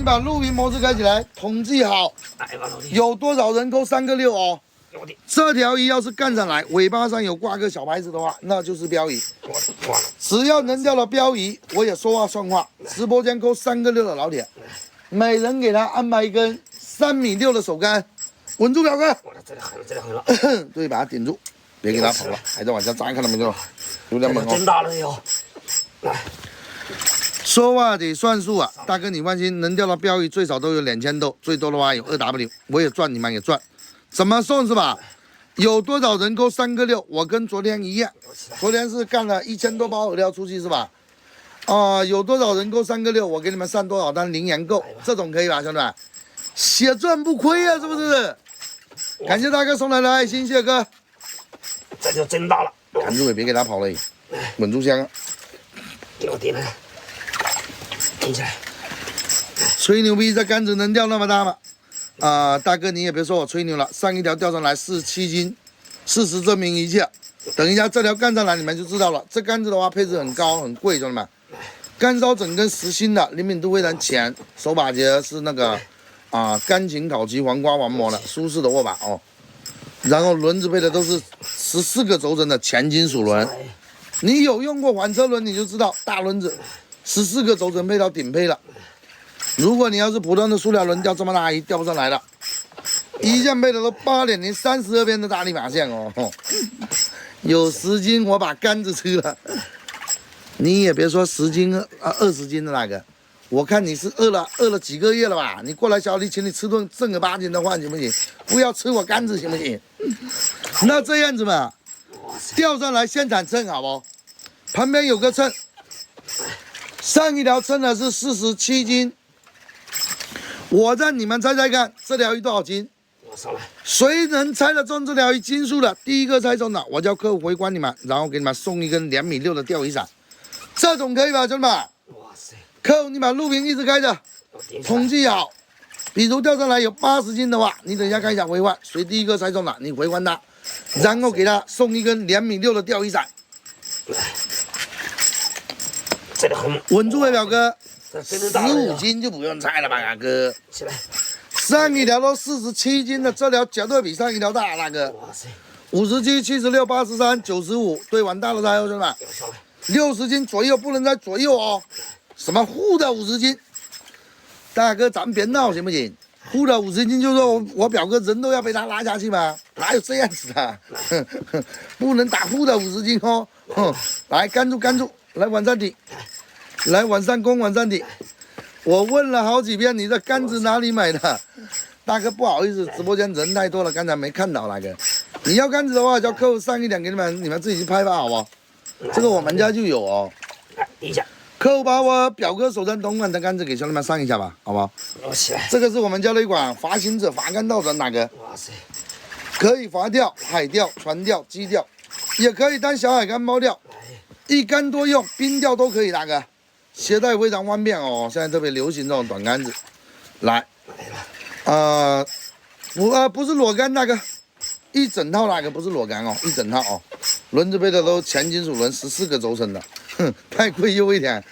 你把录屏模式开起来，统计好有多少人扣3个6哦。这条鱼要是干上来，尾巴上有挂个小牌子的话，那就是标鱼。只要能钓到标鱼，我也说话算话。直播间扣3个6的老铁，每人给他安排一根3.6米的手竿，稳住表哥。这里狠了，对，把它顶住，别给他跑了，还在往下扎，看到没有？有点猛哦。真大了哟！来。 说话得算数啊，大哥你放心，能钓到标鱼最少都有2000多，最多的话有2W，我也赚，你们也赚。怎么送是吧？有多少人扣3个6？我跟昨天一样，昨天是干了1000多包饵料出去是吧？有多少人扣3个6？我给你们上多少单零元购，这种可以吧，兄弟们？血赚不亏啊，是不是？感谢大哥送来的爱心，谢谢哥。这就真大了，赶住也别给他跑了，稳住香。给我顶来，顶起来。吹牛逼，这杆子能钓那么大吗？大哥你也别说我吹牛了，上一条钓上来47斤，事实证明一切。等一下这条干上来你们就知道了。这杆子的话配置很高很贵，兄弟们。干烧整根实心的，灵敏度非常强，手把节是那个钢琴烤漆黄瓜王磨的，舒适的握把哦。然后轮子配的都是14个轴承的全金属轮。你有用过缓车轮你就知道，大轮子14个轴承配到顶配了。如果你要是普通的塑料轮钓这么大鱼钓不上来了，一线配的都8.0 32边的大力马线哦，有10斤我把杆子吃了，你也别说10斤20斤的那个，我看你是饿了几个月了吧？你过来小李请你吃顿正儿八经的饭行不行？不要吃我杆子行不行？那这样子嘛，钓上来现场称好不？旁边有个秤，上一条称的是47斤。我让你们猜猜看，这条鱼多少斤？谁能猜得中这条鱼斤数的，第一个猜中的，我叫客户回关你们，然后给你们送一根2.6米的钓鱼伞，这种可以吧，兄弟们？哇塞！客户，你把录屏一直开着，统计好。比如钓上来有80斤的话，你等一下看一下回关，谁第一个猜中了，你回关他，然后给他送一根2.6米的钓鱼伞。这里很稳住，表哥。15斤就不用猜了吧，大哥。起来，上一条都47斤的，这条绝对比上一条大，大哥。哇塞！57、76、83、95，对，往大了猜哦，兄弟们。60斤左右不能在左右哦。什么护的50斤？大哥，咱别闹行不行？护的50斤就说我表哥人都要被他拉下去吗？哪有这样子的？不能打护的50斤哦。来，干住，来往上顶。来往上攻，往上顶。我问了好几遍，你这杆子哪里买的？大哥不好意思，直播间人太多了，刚才没看到那个。你要杆子的话，叫客户上一点给你们，你们自己去拍吧，好不好？这个我们家就有哦。来，顶一下。客户把我表哥手上同款的杆子给兄弟们上一下吧，好不好？这个是我们家的一款滑行者滑竿钓的那个。哇塞！可以滑钓、海钓、船钓、基钓，也可以当小海竿猫钓，一竿多用，冰钓都可以，大哥。携带非常方便哦，现在特别流行这种短杆子。来，不是裸竿那个，一整套那个不是裸竿哦，一整套哦，轮子配的都全金属轮，14个轴承的，太贵又一点，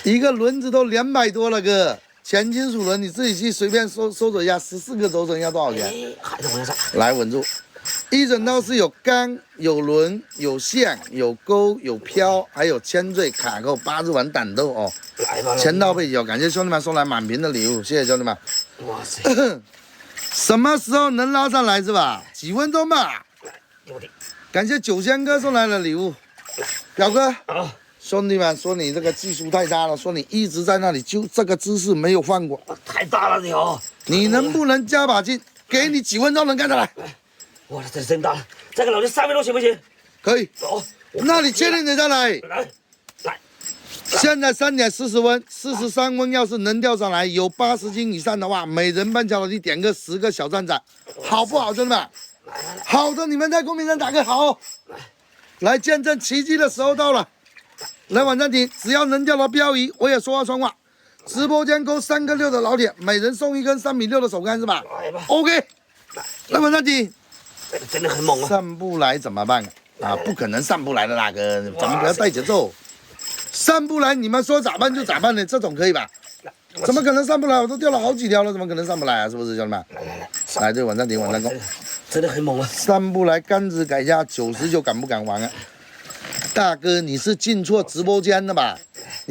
一个轮子都200多了哥，全金属轮你自己去随便搜索一下，14个轴承要多少钱？来稳住。一整套是有竿、有轮、有线、有钩、有漂，还有铅坠、卡扣、8字丸胆豆哦，全套配齐哦！感谢兄弟们送来满屏的礼物，谢谢兄弟们。哇塞！什么时候能拉上来是吧？几分钟吧。感谢9000哥送来的礼物，表哥。兄弟们说你这个技术太差了，说你一直在那里就这个姿势没有换过。太大了你哦！你能不能加把劲？给你几分钟能干下来？哇，这真大了！再给老弟3分钟行不行？可以。走，那你确定得上来？来。现在3点40分，43分，要是能钓上来有80斤以上的话，每人半小时点个10个小赞赞，好不好，兄弟们？好的，你们在公屏上打个好。来见证奇迹的时候到了。来往上顶，只要能钓到标鱼，我也说话算话。直播间勾3个6的老铁，每人送一根3.6米的手竿是吧 ？OK。来往上顶。真的很猛啊！上不来怎么办啊？不可能上不来的那个，咱们不要带节奏。上不来，你们说咋办就咋办的，这种可以吧？怎么可能上不来？我都钓了好几条了，怎么可能上不来啊？是不是，兄弟们？来，这往上顶，往上攻，真的很猛啊！上不来，杆子改价90就敢不敢玩啊？大哥，你是进错直播间了吧？